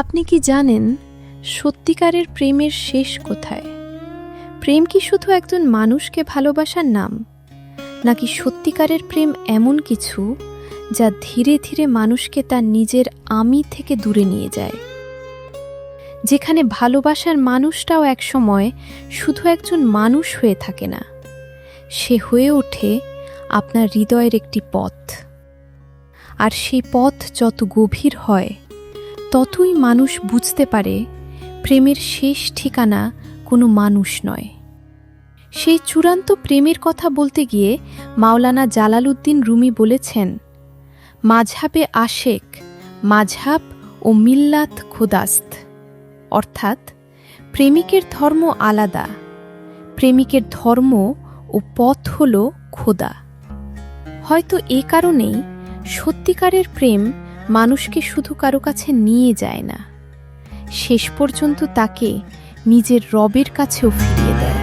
আপনি কি জানেন সত্যিকারের প্রেমের শেষ কোথায়? প্রেম কি শুধু একজন মানুষকে ভালোবাসার নাম, নাকি সত্যিকারের প্রেম এমন কিছু যা ধীরে ধীরে মানুষকে তার নিজের আমি থেকে দূরে নিয়ে যায়, যেখানে ভালোবাসার মানুষটাও একসময় শুধু একজন মানুষ হয়ে থাকে না, সে হয়ে ওঠে আপনার হৃদয়ের একটি পথ। আর সেই পথ যত গভীর হয় ততই মানুষ বুঝতে পারে প্রেমের শেষ ঠিকানা কোনো মানুষ নয়। সেই চূড়ান্ত প্রেমের কথা বলতে গিয়ে মাওলানা জালালউদ্দিন রুমি বলেছেন, মাঝহাবে আশেক, মাঝহাব ও মিল্লাত খোদাস্ত, অর্থাৎ প্রেমিকের ধর্ম আলাদা, প্রেমিকের ধর্ম ও পথ হল খোদা। হয়তো এ কারণেই সত্যিকারের প্রেম মানুষকে শুধু কারো কাছে নিয়ে যায় না, শেষ পর্যন্ত তাকে নিজের রবের কাছেও ফিরিয়ে দেয়।